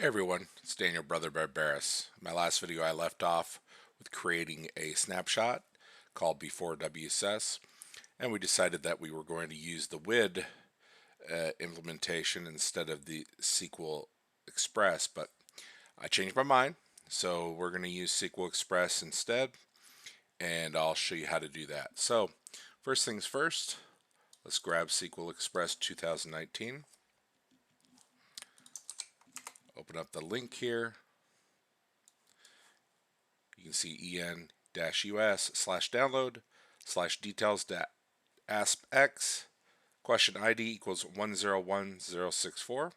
Hey everyone, it's Daniel Brother Barbaris. In my last video I left off with creating a snapshot called Before WSUS, and we decided that we were going to use the WID implementation instead of the SQLEXPRESS, but I changed my mind, so we're going to use SQLEXPRESS instead, and I'll show you how to do that. So first things first, let's grab SQLEXPRESS 2019. Open up the link here. You can see en-us/download/details.aspx question ID equals 101064.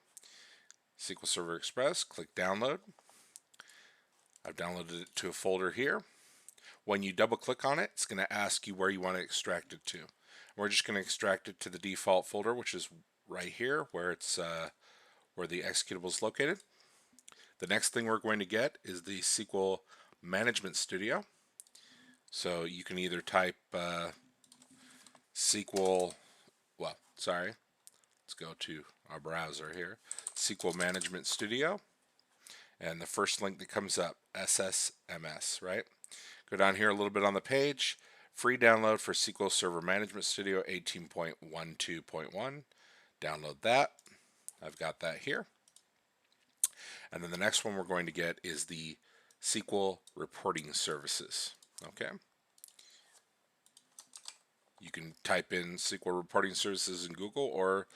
SQL Server Express. Click download. I've downloaded it to a folder here. When you double click on it, it's going to ask you where you want to extract it to. We're just going to extract it to the default folder, which is right here where it's where the executable is located. The next thing we're going to get is the SQL Management Studio. So you can either type SQL, let's go to our browser here, SQL Management Studio, and the first link that comes up, SSMS, right? Go down here a little bit on the page, free download for SQL Server Management Studio 18.12.1. Download that. I've got that here. And then the next one we're going to get is the SQL Reporting Services. Okay. You can type in SQL Reporting Services in Google or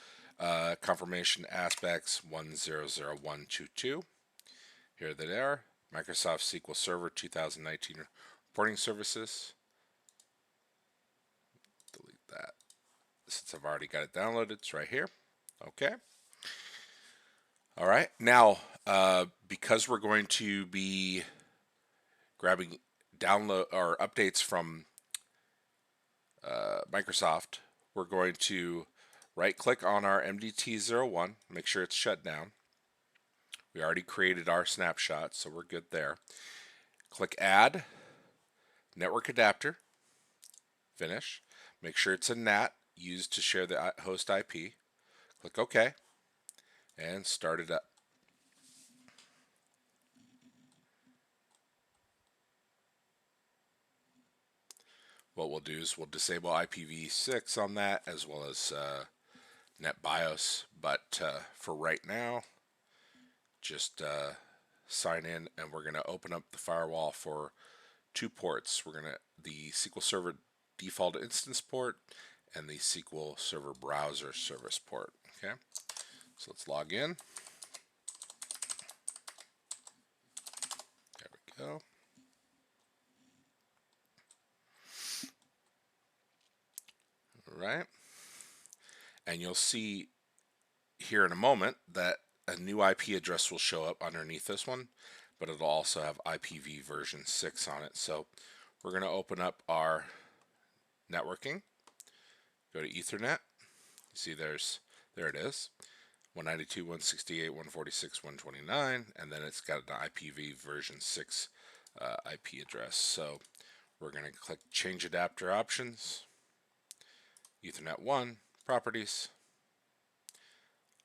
confirmation aspects 100122. Here they are. Microsoft SQL Server 2019 Reporting Services. Delete that. Since I've already got it downloaded, it's right here. Okay. All right. Now, because we're going to be grabbing download or updates from Microsoft, we're going to right-click on our MDT01, make sure it's shut down. We already created our snapshot, so we're good there. Click Add, Network Adapter, finish. Make sure it's a NAT used to share the host IP. Click OK, and start it up. What we'll do is we'll disable IPv6 on that as well as NetBIOS, but for right now, just sign in, and we're going to open up the firewall for two ports. We're going to the SQL Server default instance port and the SQL Server browser service port. Okay, so let's log in. There we go. All right, and you'll see here in a moment that a new IP address will show up underneath this one, but it'll also have IPv version 6 on it. So we're going to open up our networking, go to Ethernet. See, there it is, 192.168.146.129, and then it's got an IPv version 6 IP address. So we're going to click Change Adapter Options, Ethernet 1, Properties,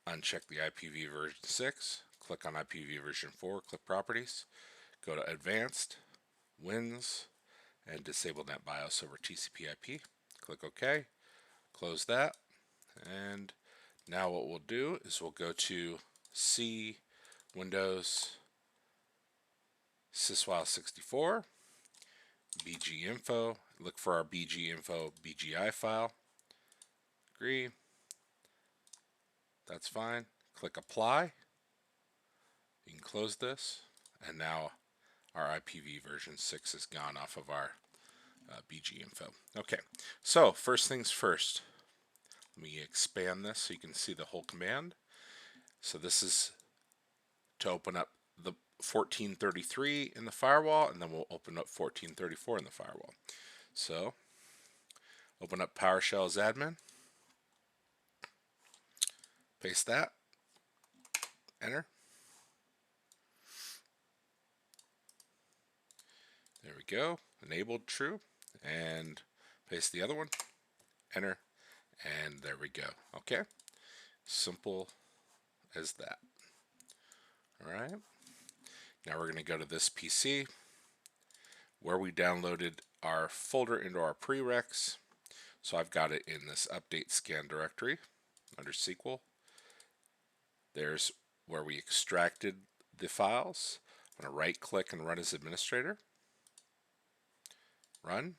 uncheck the IPv version 6, click on IPv version 4, click Properties, go to Advanced, Wins, and disable NetBIOS over TCP/IP. Click OK, close that, and now what we'll do is we'll go to C, Windows, sysfile64, bginfo, look for our bginfo BGI file, agree, that's fine, click apply, you can close this, and now our IPv version 6 is gone off of our bginfo. Okay, so first things first, let me expand this so you can see the whole command. So this is to open up the 1433 in the firewall, and then we'll open up 1434 in the firewall. So open up PowerShell as admin, paste that, enter. There we go, enabled true, and paste the other one, enter, and there we go. Okay, simple as that. All right. Now we're going to go to this PC where we downloaded our folder into our prereqs. So I've got it in this update scan directory under SQL. There's where we extracted the files. I'm going to right click and run as administrator. Run.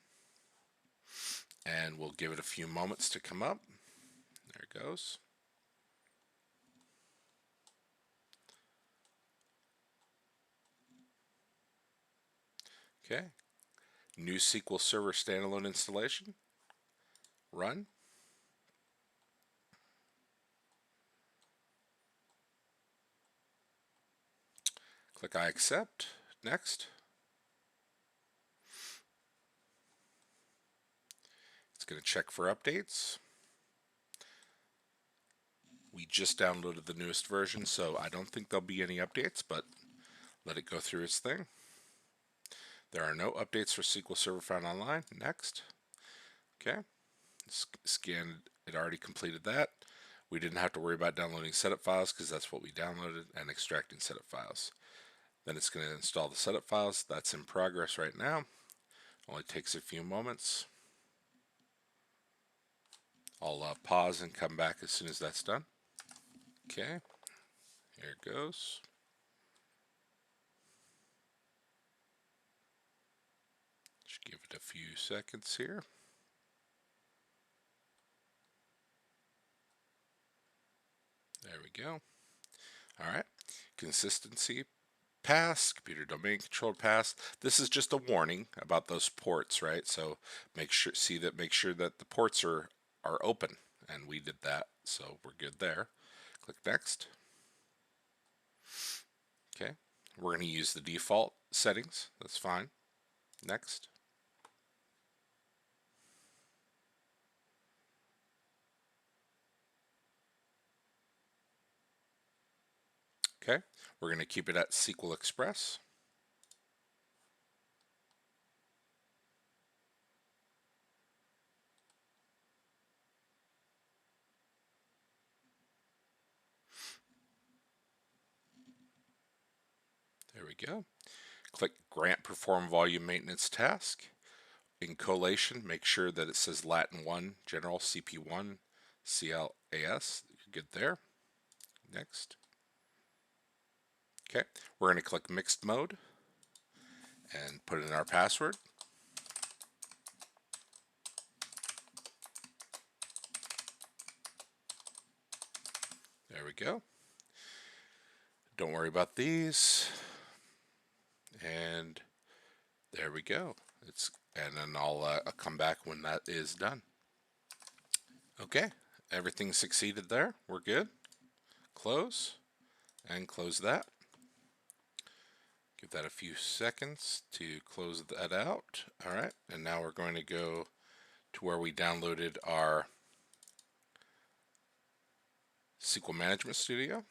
And we'll give it a few moments to come up. There it goes. Okay. New SQL Server standalone installation. Run. Click I accept. Next. It's going to check for updates. We just downloaded the newest version, so I don't think there'll be any updates, but let it go through its thing. There are no updates for SQL Server found online. Next. Okay. Scan, it already completed that. We didn't have to worry about downloading setup files because that's what we downloaded, and extracting setup files. Then it's going to install the setup files. That's in progress right now. Only takes a few moments. I'll pause and come back as soon as that's done. Okay, here it goes. Just give it a few seconds here. There we go. All right, consistency pass, computer domain controller pass. This is just a warning about those ports, right? So make sure that the ports are open, and we did that, so we're good there. Click next. Okay, we're going to use the default settings. That's fine. Next. Okay, we're going to keep it at SQLEXPRESS. There we go. Click Grant Perform Volume Maintenance Task. In collation, make sure that it says Latin 1, General, CP1, CLAS. You're good there. Next. Okay, we're going to click Mixed Mode and put in our password. There we go. Don't worry about these. And there we go. And then I'll come back when that is done. Okay, everything succeeded there. We're good. Close and close that. Give that a few seconds to close that out. All right, and now we're going to go to where we downloaded our SQL Management Studio.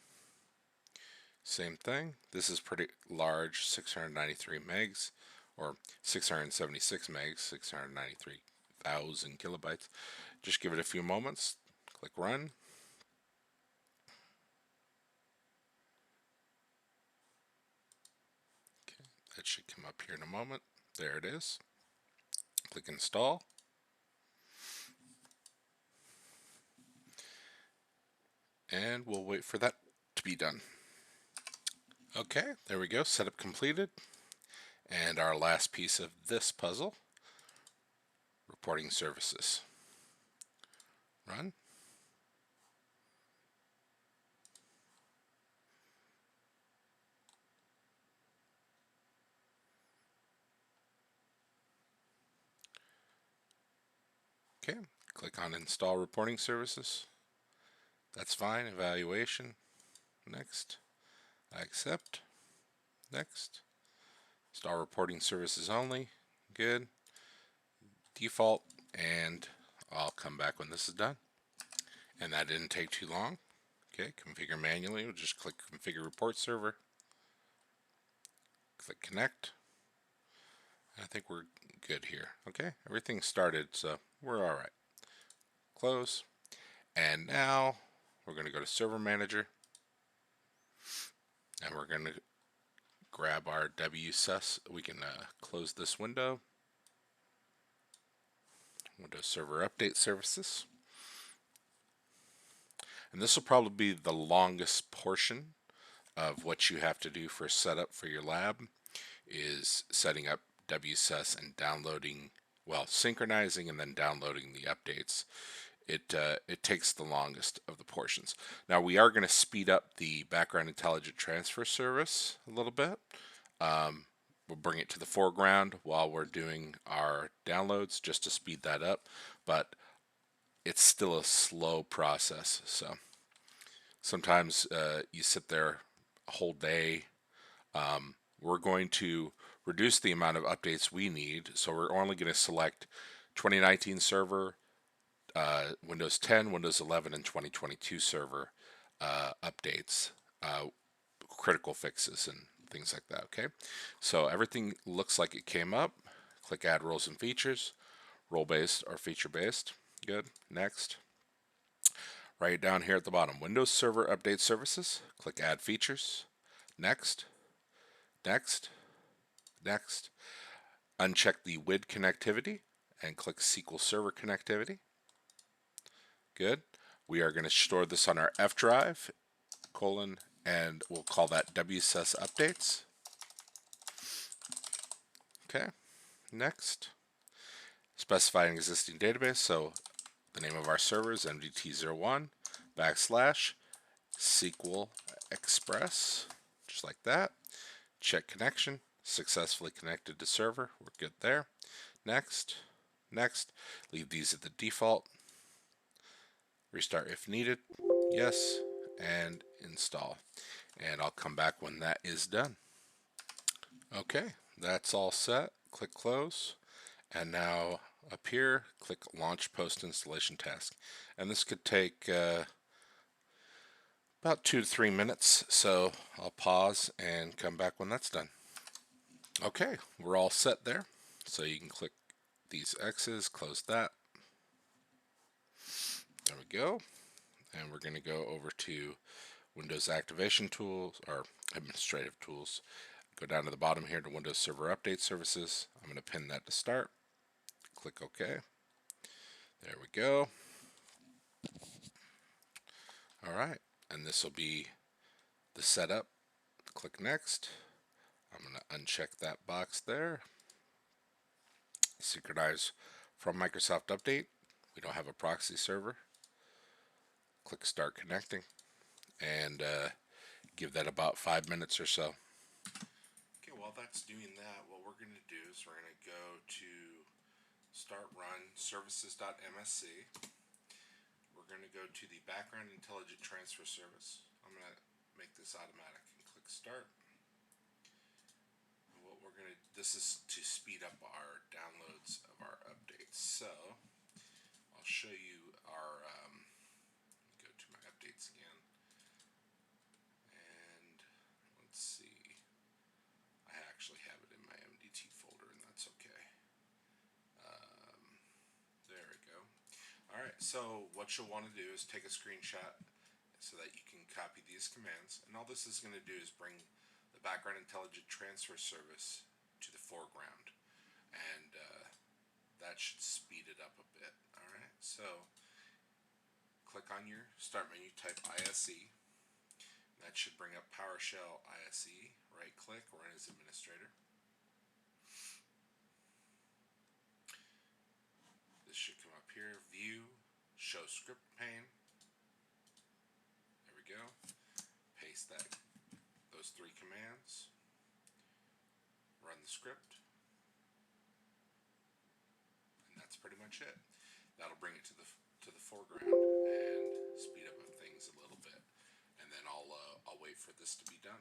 Same thing. This is pretty large, 693 megs, or 676 megs, 693,000 kilobytes. Just give it a few moments. Click Run. Okay, that should come up here in a moment. There it is. Click Install. And we'll wait for that to be done. Okay, there we go. Setup completed. And our last piece of this puzzle, reporting services. Run. Okay, click on Install Reporting Services. That's fine. Evaluation. Next. I accept. Next. Install Reporting Services only. Good. Default. And I'll come back when this is done. And that didn't take too long. Okay, configure manually. We'll just click Configure Report Server. Click Connect. I think we're good here. Okay, everything started, so we're all right. Close. And now we're going to go to Server Manager. And we're going to grab our WSUS. We can close this window. Windows Server Update Services. And this will probably be the longest portion of what you have to do for setup for your lab, is setting up WSUS and downloading, well, synchronizing and then downloading the updates. It takes the longest of the portions. Now we are going to speed up the background intelligent transfer service a little bit. We'll bring it to the foreground while we're doing our downloads just to speed that up, but it's still a slow process. So sometimes you sit there a whole day. We're going to reduce the amount of updates we need, so we're only going to select 2019 server, Windows 10, Windows 11, and 2022 server updates, critical fixes, and things like that. Okay, so everything looks like it came up. Click Add Roles and Features, role-based or feature-based. Good. Next. Right down here at the bottom, Windows Server Update Services. Click Add Features. Next. Next. Next. Uncheck the WID connectivity and click SQL Server Connectivity. Good. We are going to store this on our F drive, and we'll call that WSUS Updates. Okay. Next. Specify an existing database, so the name of our server is MDT01 / SQLEXPRESS, just like that. Check connection, successfully connected to server, we're good there. Next. Next. Leave these at the default. Restart if needed, yes, and install. And I'll come back when that is done. Okay, that's all set. Click close. And now up here, click launch post installation task. And this could take about 2 to 3 minutes. So I'll pause and come back when that's done. Okay, we're all set there. So you can click these X's, close that. There we go. And we're going to go over to Windows Activation Tools, or Administrative Tools. Go down to the bottom here to Windows Server Update Services. I'm going to pin that to start. Click OK. There we go. Alright, and this will be the setup. Click Next. I'm going to uncheck that box there. Synchronize from Microsoft Update. We don't have a proxy server. Click Start Connecting, and give that about 5 minutes or so. Okay, while that's doing that, what we're going to do is we're going to go to Start Run Services.msc. We're going to go to the Background Intelligent Transfer Service. I'm going to make this automatic and click Start. And what we're going to, this is to speed up our downloads of our updates. So I'll show you our go to my updates again, and let's see, I actually have it in my MDT folder, and that's okay. There we go. Alright, so what you'll want to do is take a screenshot so that you can copy these commands, and all this is going to do is bring the Background Intelligent Transfer Service to the foreground, and that should speed it up a bit. Alright, so click on your start menu, type ISE. That should bring up PowerShell ISE. Right click, run as administrator. This should come up here, view, show script pane. There we go. Paste those 3 commands. Run the script. And that's pretty much it. That'll bring it to the foreground and speed up things a little bit, and then I'll wait for this to be done.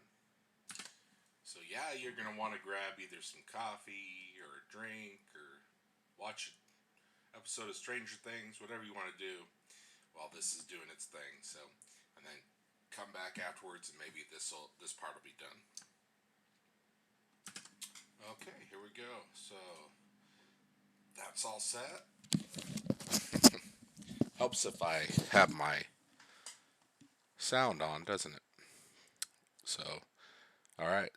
So yeah, you're gonna want to grab either some coffee or a drink or watch an episode of Stranger Things, whatever you want to do while this is doing its thing. So, and then come back afterwards, and maybe this part will be done. Okay, here we go. So that's all set. Helps if I have my sound on, doesn't it? So All right,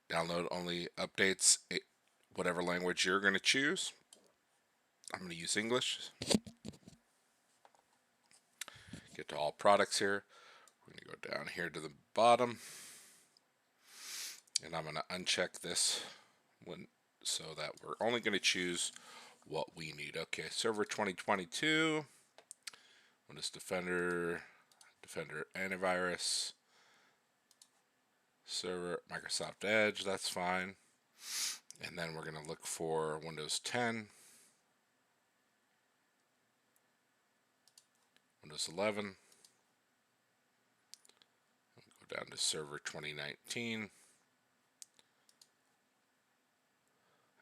download only updates whatever language you're going to choose. I'm going to use English. Get to all products here. We're going to go down here to the bottom, and I'm going to uncheck this one so that we're only going to choose what we need. Okay, Server 2022, Windows Defender, Defender Antivirus, Server Microsoft Edge, that's fine. And then we're going to look for Windows 10, Windows 11. Go down to Server 2019.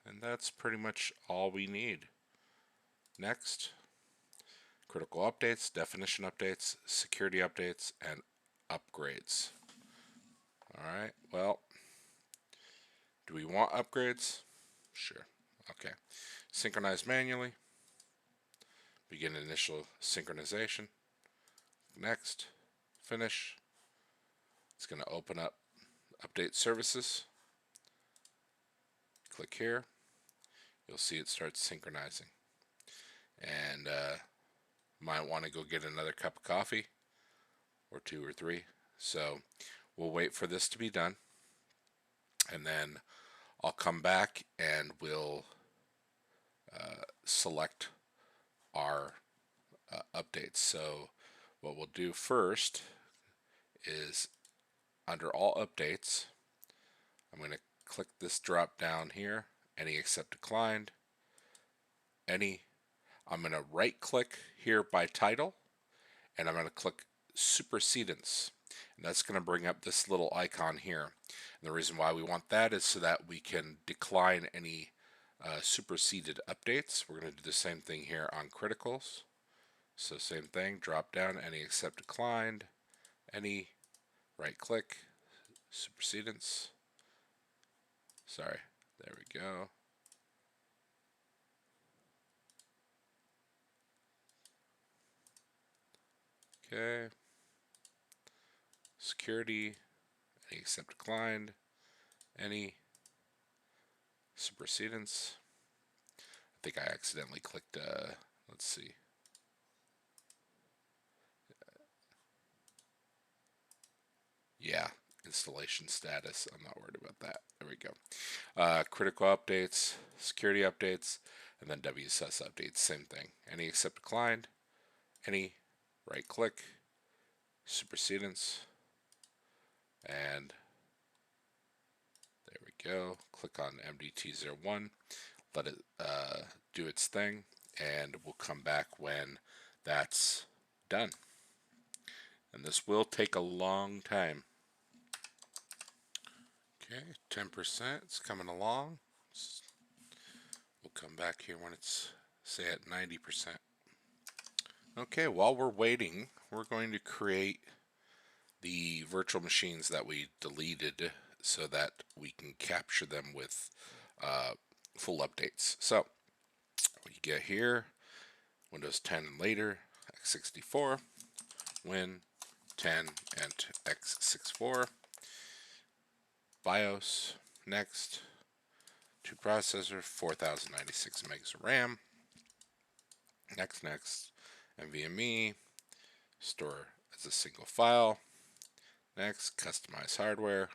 And that's pretty much all we need. Next, critical updates, definition updates, security updates, and upgrades. Alright, well, do we want upgrades? Sure. Okay. Synchronize manually. Begin initial synchronization. Next. Finish. It's going to open up update services. Click here. You'll see it starts synchronizing. And might want to go get another cup of coffee, or 2 or 3. So we'll wait for this to be done, and then I'll come back and we'll select our updates. So what we'll do first is under all updates, I'm going to click this drop down here, any except declined, any. I'm going to right click here by title, and I'm going to click supersedence, and that's going to bring up this little icon here. And the reason why we want that is so that we can decline any superseded updates. We're going to do the same thing here on criticals. So same thing, drop down, any except declined, any, right click, supersedence. Sorry, there we go. Okay. Security, any except declined, any, supersedence. I think I accidentally clicked, let's see. Yeah, installation status. I'm not worried about that. There we go. Critical updates, security updates, and then WSUS updates. Same thing. Any except declined, any, right click, supersedence, and there we go. Click on MDT01, let it do its thing, and we'll come back when that's done. And this will take a long time. Okay, 10%, it's coming along. We'll come back here when it's, say, at 90%. Okay, while we're waiting, we're going to create the virtual machines that we deleted so that we can capture them with full updates. So, what you get here, Windows 10 and later, x64, Win 10 and x64, BIOS, next, 2 processor, 4096 megs of RAM, next, NVMe, store as a single file, next, customize hardware,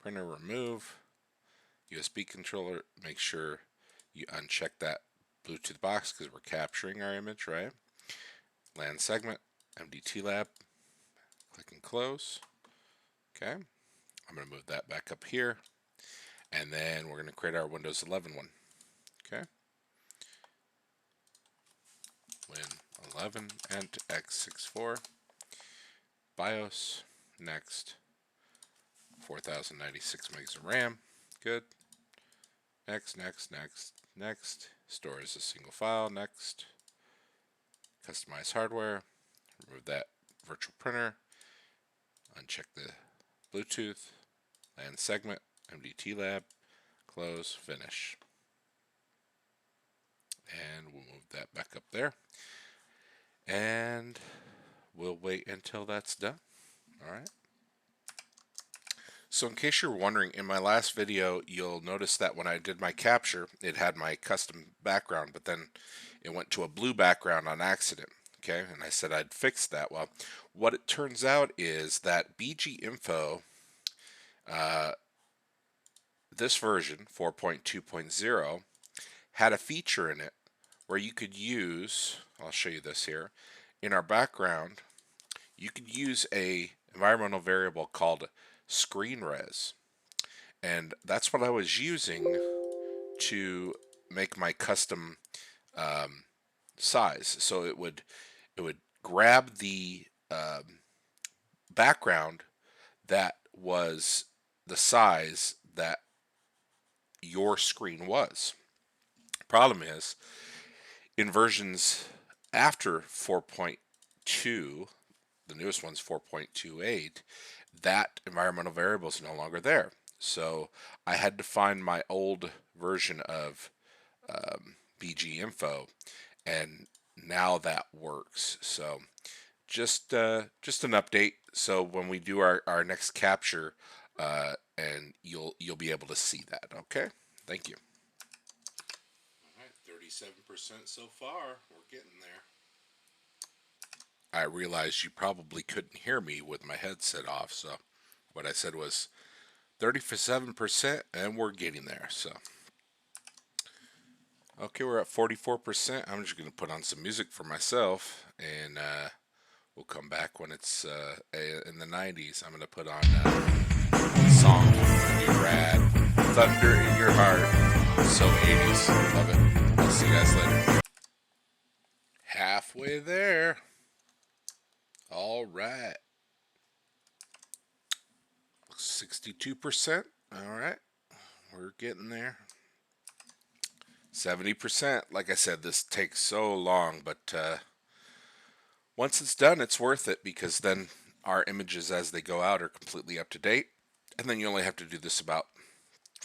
printer remove, USB controller, make sure you uncheck that Bluetooth box because we're capturing our image, right? LAN segment, MDT lab, click and close. Okay, I'm going to move that back up here, and then we're going to create our Windows 11 one. Okay, Win 11 and x64, BIOS, next, 4096 megs of RAM, good. Next, store as a single file, next, customize hardware, remove that virtual printer, uncheck the Bluetooth, LAN segment, MDT lab, close, finish. And we'll move that back up there. And we'll wait until that's done. Alright. So in case you're wondering, in my last video, you'll notice that when I did my capture, it had my custom background, but then it went to a blue background on accident. Okay, and I said I'd fix that. Well, what it turns out is that BG Info, this version, 4.2.0, had a feature in it where you could use, I'll show you this here, in our background, you could use a environmental variable called screenRes. And that's what I was using to make my custom size. So it would grab the background that was the size that your screen was. Problem is, in versions after 4.2, the newest one's 4.28, that environmental variable is no longer there. So I had to find my old version of BG Info, and now that works. So just an update. So when we do our next capture, and you'll be able to see that. Okay, thank you. All right, 37% so far. We're getting there. I realized you probably couldn't hear me with my headset off, so what I said was 37%, and we're getting there. So, okay, we're at 44%. I'm just going to put on some music for myself, and we'll come back when it's in the 90s. I'm going to put on a song, Be Rad, Thunder in Your Heart. So 80s. Love it. I'll see you guys later. Halfway there. All right. 62%. All right. We're getting there. 70%. Like I said, this takes so long, but once it's done, it's worth it, because then our images as they go out are completely up to date. And then you only have to do this about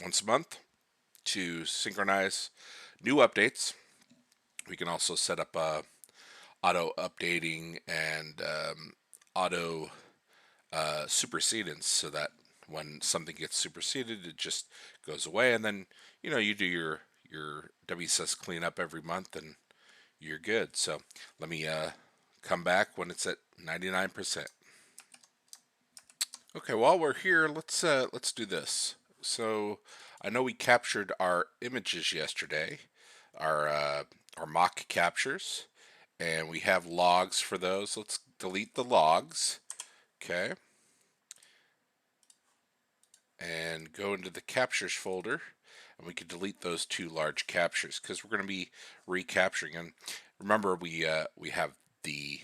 once a month to synchronize new updates. We can also set up auto updating and auto supersedence, so that when something gets superseded, it just goes away, and then you do your WSUS cleanup every month, and you're good. So let me come back when it's at 99%. Okay, while we're here, let's do this. So I know we captured our images yesterday, our mock captures, and we have logs for those. Let's delete the logs. Okay. And go into the captures folder, and we can delete those two large captures, because we're going to be recapturing. And remember, we have the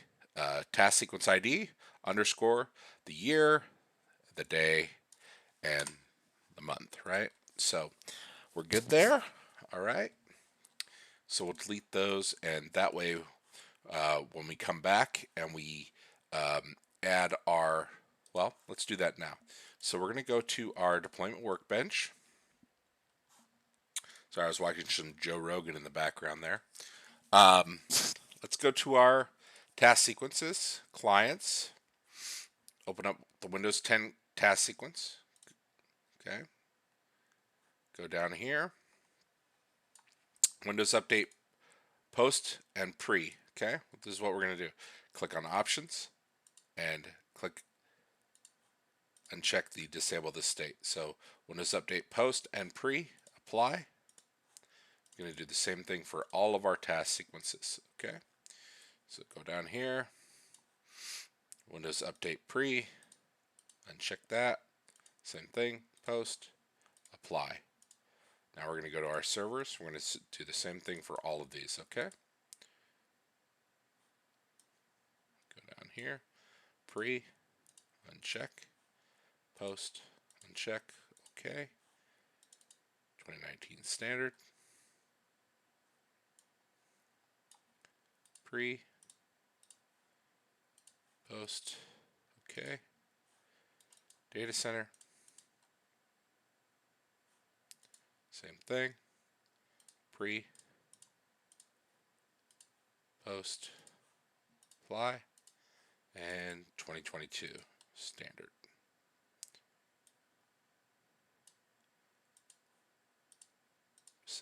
task sequence ID underscore the year, the day, and the month, right? So we're good there. All right. So we'll delete those, and that way, when we come back and we add our, well, let's do that now. So we're going to go to our deployment workbench. Sorry, I was watching some Joe Rogan in the background there. Let's go to our task sequences, clients. Open up the Windows 10 task sequence. Okay. Go down here. Windows Update Post and Pre. Okay. This is what we're going to do. Click on Options and click and check the Disable This State. So Windows Update Post and Pre. Apply. I'm going to do the same thing for all of our task sequences. Okay. So go down here. Windows Update Pre. Uncheck that. Same thing. Post. Apply. Now we're going to go to our servers. We're going to do the same thing for all of these. Okay. Go down here. Pre. Uncheck. Post. Uncheck. Okay. 2019 standard. Pre. Post. Okay. Data center. Same thing. Pre. Post. Apply. And 2022 standard.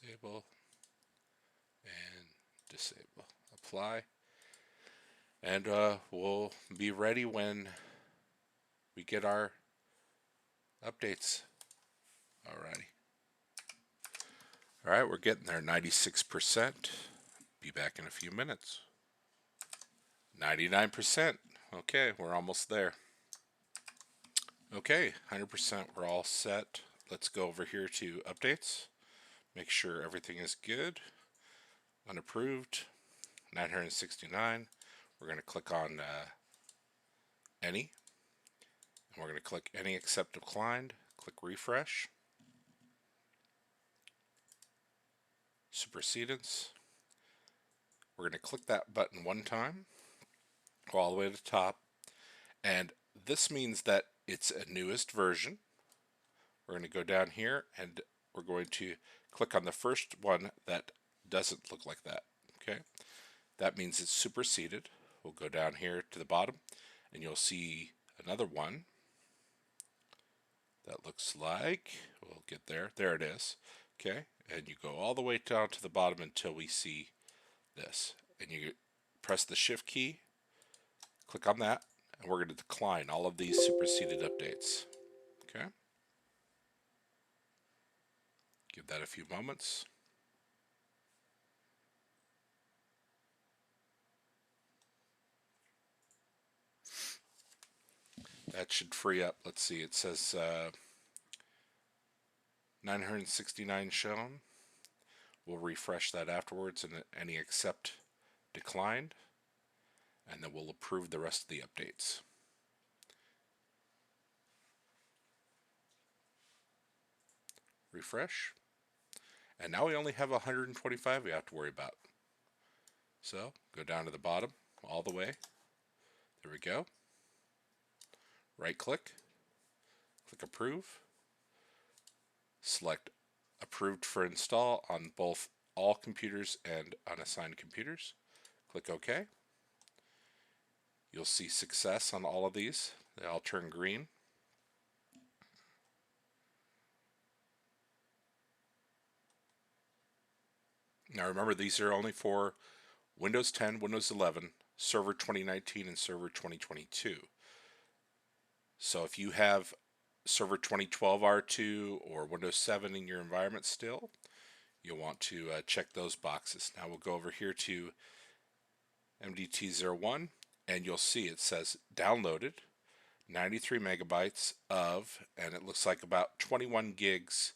disable and disable. Apply. And we'll be ready when we get our updates. Alrighty. Alright, we're getting there. 96%. Be back in a few minutes. 99%. Okay, we're almost there. Okay, 100%. We're all set. Let's go over here to updates. Make sure everything is good. Unapproved. 969. We're going to click on any. And we're going to click any except declined. Click refresh. Supersedence. We're going to click that button one time. Go all the way to the top. And this means that it's a newest version. We're going to go down here and we're going to click on the first one that doesn't look like that. Okay, that means it's superseded. We'll go down here to the bottom and you'll see another one that looks like, we'll get there. There it is. Okay, and you go all the way down to the bottom until we see this. And you press the shift key, click on that, and we're going to decline all of these superseded updates. Okay. Give that a few moments. That should free up. Let's see, it says 969 shown. We'll refresh that afterwards and any accept declined. And then we'll approve the rest of the updates. Refresh. And now we only have 125 we have to worry about. So go down to the bottom all the way. There we go. Right click. Click approve. Select approved for install on both all computers and unassigned computers. Click OK. You'll see success on all of these. They all turn green. Now remember, these are only for Windows 10, Windows 11, Server 2019, and Server 2022. So if you have Server 2012 R2 or Windows 7 in your environment still, you'll want to check those boxes. Now we'll go over here to MDT01, and you'll see it says downloaded 93 megabytes of, and it looks like about 21 gigs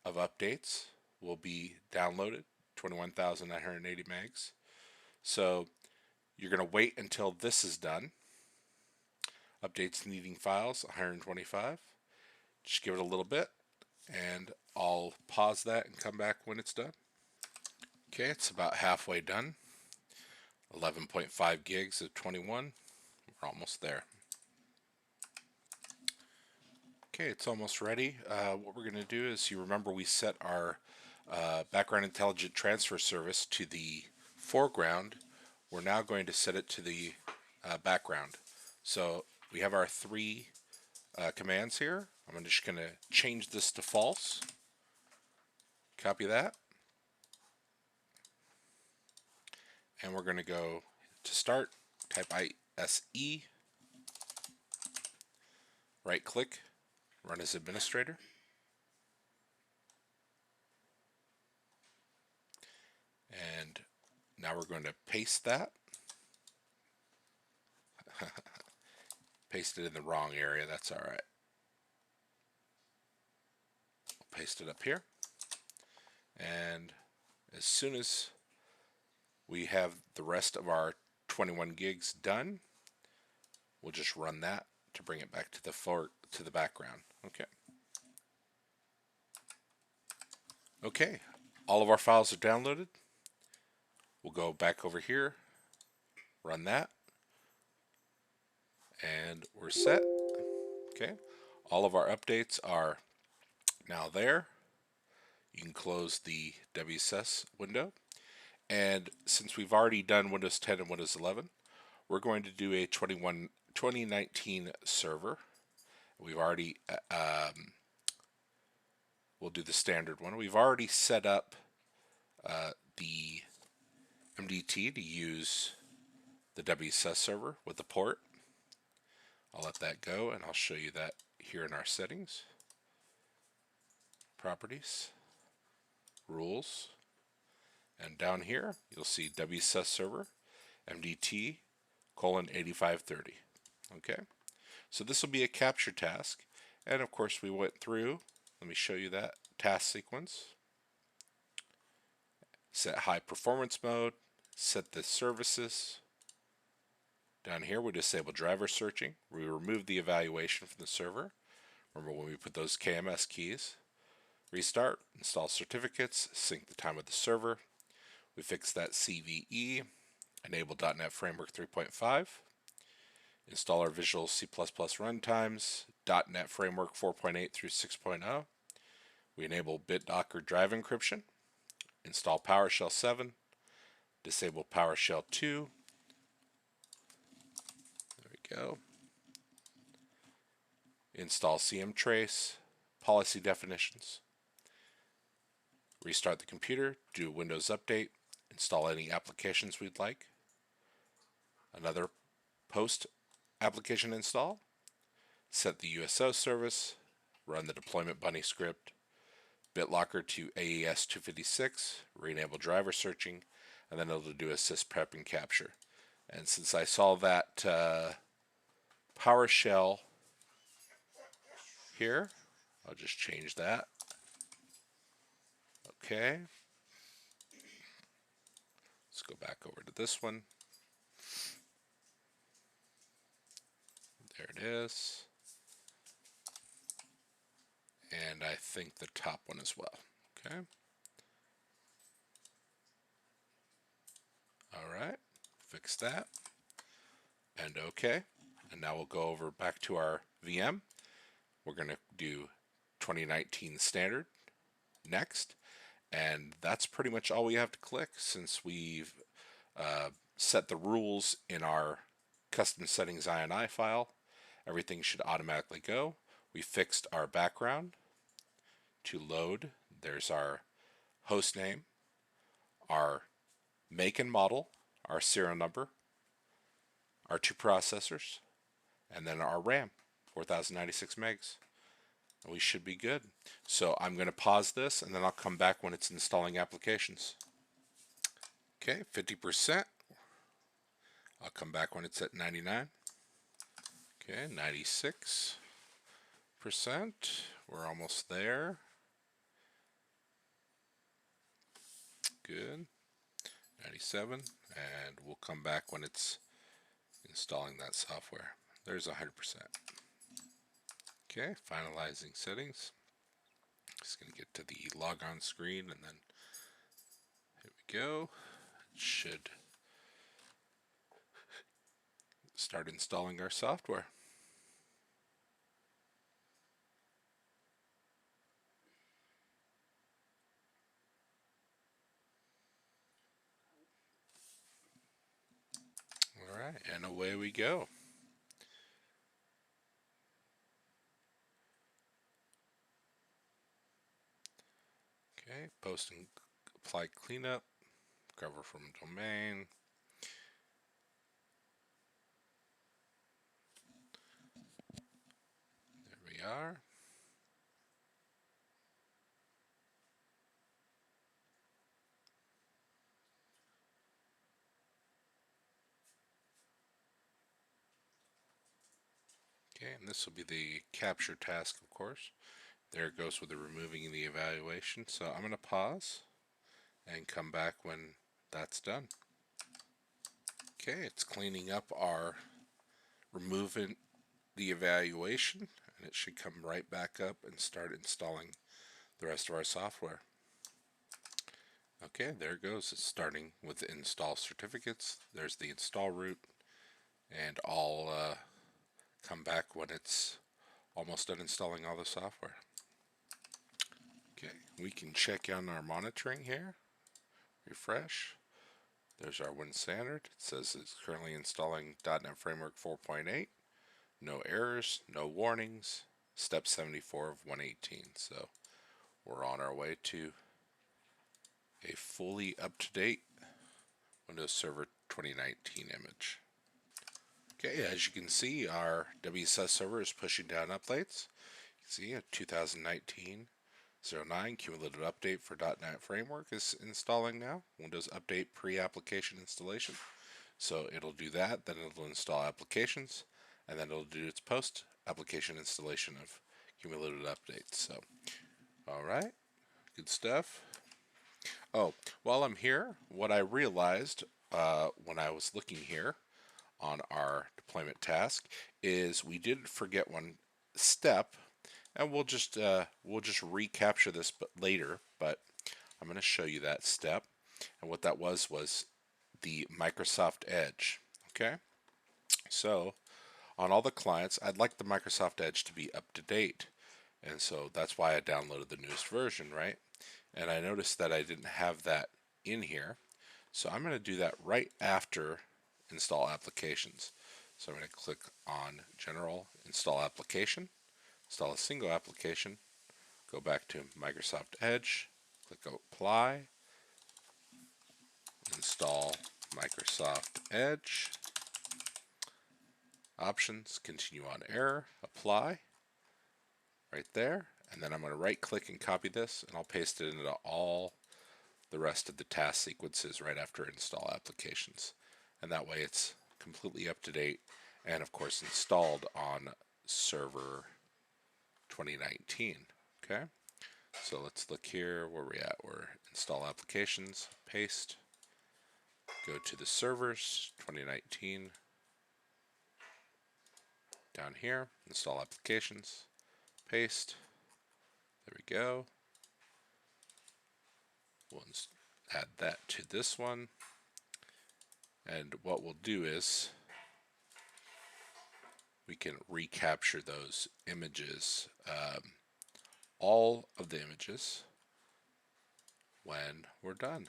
of updates will be downloaded, 21,980 megs. So you're going to wait until this is done. Updates needing files, 125. Just give it a little bit, and I'll pause that and come back when it's done. Okay, it's about halfway done. 11.5 gigs of 21. We're almost there. Okay, it's almost ready. What we're going to do is, you remember we set our background intelligent transfer service to the foreground. We're now going to set it to the background. So we have our three commands here. I'm just going to change this to false. Copy that. And we're going to go to start, type ISE, right click, run as administrator. And now we're going to paste that. Paste it in the wrong area, that's all right. We'll paste it up here. And as soon as we have the rest of our 21 gigs done, we'll just run that to bring it back to the background. Okay. Okay, all of our files are downloaded. We'll go back over here, run that, and we're set. Okay, all of our updates are now there. You can close the WSUS window. And since we've already done Windows 10 and Windows 11, we're going to do a 2019 server. We've already, we'll do the standard one. We've already set up the MDT to use the WSUS server with the port. I'll let that go and I'll show you that here in our settings. Properties, rules, and down here you'll see WSUS server MDT :8530. Okay, so this will be a capture task, and of course we went through. Let me show you that task sequence. Set high performance mode, set the services. Down here we disable driver searching. We remove the evaluation from the server. Remember when we put those KMS keys. Restart, install certificates, sync the time of the server. We fix that CVE, enable .NET Framework 3.5, install our Visual C++ runtimes, .NET Framework 4.8 through 6.0. We enable BitDocker drive encryption, install PowerShell 7, disable PowerShell 2. There we go. Install CMTrace, policy definitions. Restart the computer, do a Windows update, install any applications we'd like. Another post application install. Set the USO service, run the deployment bunny script, BitLocker to AES 256, re-enable driver searching, and then it'll do assist prep and capture. And since I saw that PowerShell here, I'll just change that. Okay. Let's go back over to this one. There it is. And I think the top one as well. Okay. All right. Fix that. And okay. And now we'll go over back to our VM. We're going to do 2019 standard next. And that's pretty much all we have to click since we've set the rules in our custom settings INI file. Everything should automatically go. We fixed our background to load. There's our host name, our make and model, our serial number, our two processors, and then our RAM, 4096 megs. We should be good. So I'm going to pause this and then I'll come back when it's installing applications. Okay, 50%. I'll come back when it's at 99. Okay, 96%. We're almost there. Good. 97. And we'll come back when it's installing that software. There's 100%. Okay, finalizing settings. Just going to get to the logon screen and then here we go. It should start installing our software. All right, and away we go. Okay, post and apply cleanup, cover from domain. There we are. Okay, and this will be the capture task, of course. There it goes with the removing the evaluation. So I'm going to pause and come back when that's done. Okay, it's cleaning up our removing the evaluation, and it should come right back up and start installing the rest of our software. Okay, there it goes. It's starting with the install certificates. There's the install route, and I'll come back when it's almost done installing all the software. Okay, we can check on our monitoring here. Refresh. There's our Win Standard. It says it's currently installing .NET Framework 4.8. No errors, no warnings. Step 74 of 118. So we're on our way to a fully up-to-date Windows Server 2019 image. Okay, as you can see, our WSUS server is pushing down updates. You can see a 2019-09 cumulative update for .NET Framework is installing now. Windows Update pre-application installation. So it'll do that, then it'll install applications, and then it'll do its post-application installation of cumulative updates. So, all right, good stuff. Oh, while I'm here, what I realized when I was looking here on our deployment task is we did forget one step, and we'll just recapture this later. But I'm going to show you that step, and what that was the Microsoft Edge. Okay, so on all the clients, I'd like the Microsoft Edge to be up to date, and so that's why I downloaded the newest version, right? And I noticed that I didn't have that in here, so I'm going to do that right after install applications. So I'm going to click on General, Install Application, install a single application, go back to Microsoft Edge, click Apply, install Microsoft Edge, Options, continue on error, apply, right there, and then I'm going to right click and copy this, and I'll paste it into all the rest of the task sequences right after install applications. And that way it's completely up to date and of course installed on server 2019. Okay, so let's look here where we're at. We're install applications, paste, go to the servers 2019, down here, install applications, paste, there we go. We'll add that to this one, and what we'll do is we can recapture those images, all of the images, when we're done.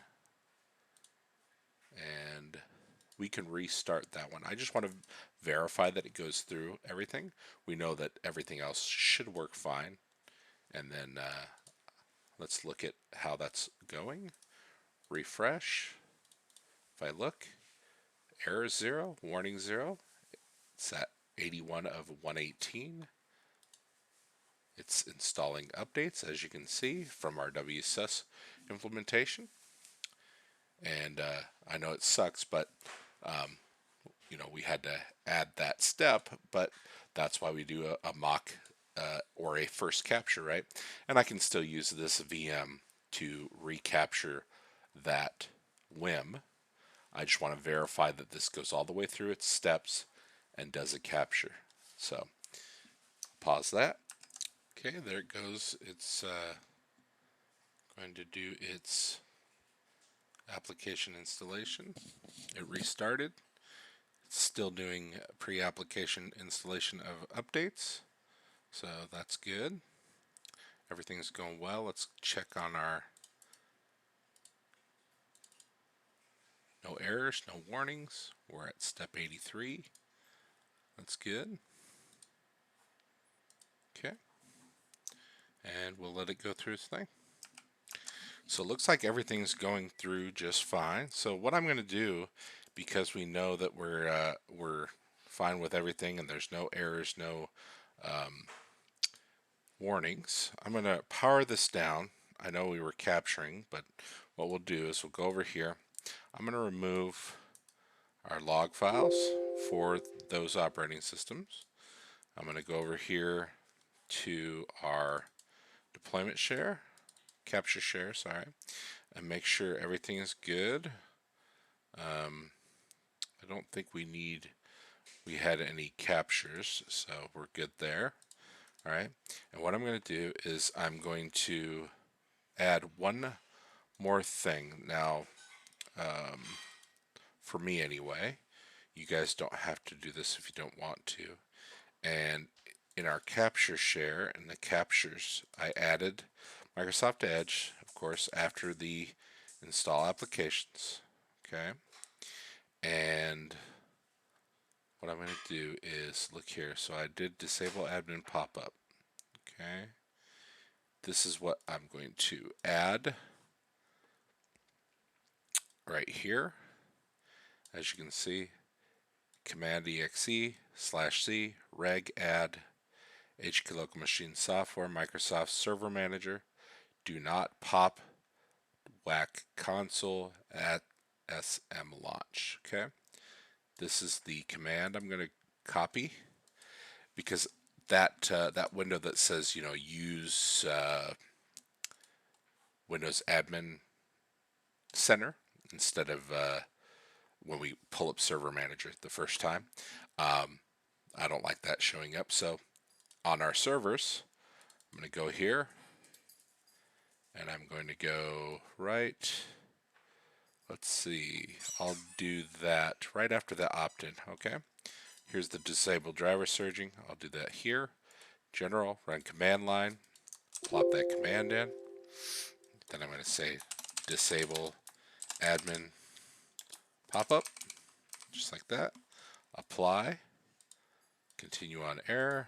And we can restart that one. I just want to verify that it goes through everything. We know that everything else should work fine. And then let's look at how that's going. Refresh. If I look, error 0, warning 0. It's at 81 of 118. It's installing updates, as you can see, from our WSUS implementation. And I know it sucks, but you know, we had to add that step, but that's why we do a mock or a first capture, right? And I can still use this VM to recapture that WIM. I just want to verify that this goes all the way through its steps and does a capture. So pause that. Okay, there it goes. It's going to do its application installation. It restarted. It's still doing pre-application installation of updates, so that's good. Everything's going well. Let's check on our no errors, no warnings. We're at step 83. That's good. Okay, and we'll let it go through its thing. So it looks like everything's going through just fine. So what I'm going to do, because we know that we're fine with everything and there's no errors, no warnings, I'm going to power this down. I know we were capturing, but what we'll do is we'll go over here. I'm going to remove our log files for those operating systems. I'm going to go over here to our deployment share, capture share, sorry, and make sure everything is good. I don't think we had any captures, so we're good there. All right, and what I'm going to do is I'm going to add one more thing. Now, for me anyway, you guys don't have to do this if you don't want to. And in our capture share, in the captures, I added Microsoft Edge, of course, after the install applications. Okay, and what I'm going to do is look here. So I did disable admin pop-up. Okay, this is what I'm going to add right here. As you can see, command exe/c reg add HK local machine software Microsoft Server Manager. Do not pop whack console at SM launch. Okay, this is the command I'm going to copy, because that window that says use Windows Admin Center instead of when we pull up Server Manager the first time, I don't like that showing up. So on our servers, I'm going to go here, and I'm going to go right. Let's see, I'll do that right after the opt-in. Okay, here's the disable driver surging. I'll do that here. General, run command line, plop that command in. Then I'm going to say disable admin pop-up, just like that. Apply, continue on error,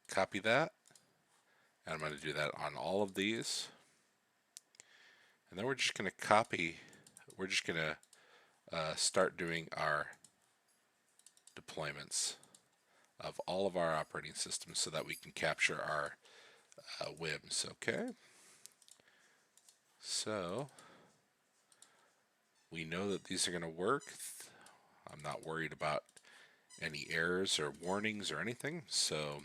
copy that, and I'm going to do that on all of these. And then we're just going to copy, we're just going to start doing our deployments of all of our operating systems so that we can capture our WIMs. Okay, so we know that these are going to work. I'm not worried about any errors or warnings or anything, so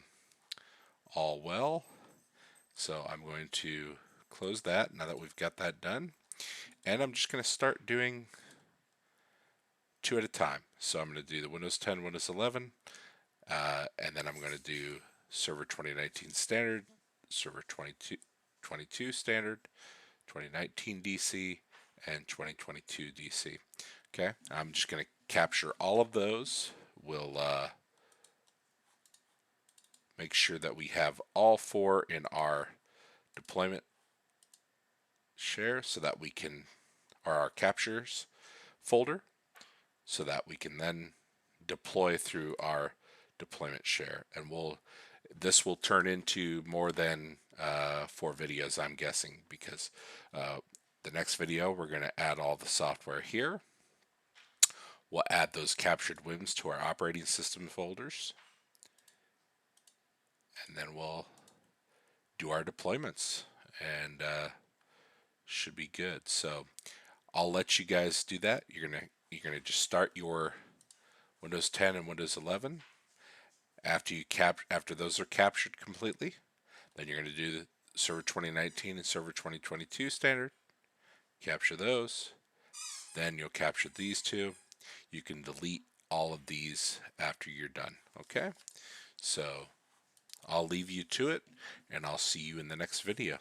all well. So I'm going to close that now that we've got that done, and I'm just going to start doing two at a time. So I'm going to do the Windows 10, Windows 11, and then I'm going to do Server 2019 Standard, Server 2022 Standard, 2019 DC, and 2022 DC. Okay, I'm just going to capture all of those. We'll make sure that we have all four in our deployment share so that we can, or our captures folder, so that we can then deploy through our deployment share. And this will turn into more than 4 videos, I'm guessing, because the next video we're going to add all the software here. We'll add those captured WIMs to our operating system folders, and then we'll do our deployments, and should be good. So I'll let you guys do that. You're gonna just start your Windows 10 and Windows 11. After those are captured completely, then you're going to do the Server 2019 and Server 2022 Standard. Capture those. Then you'll capture these two. You can delete all of these after you're done. Okay? So I'll leave you to it, and I'll see you in the next video.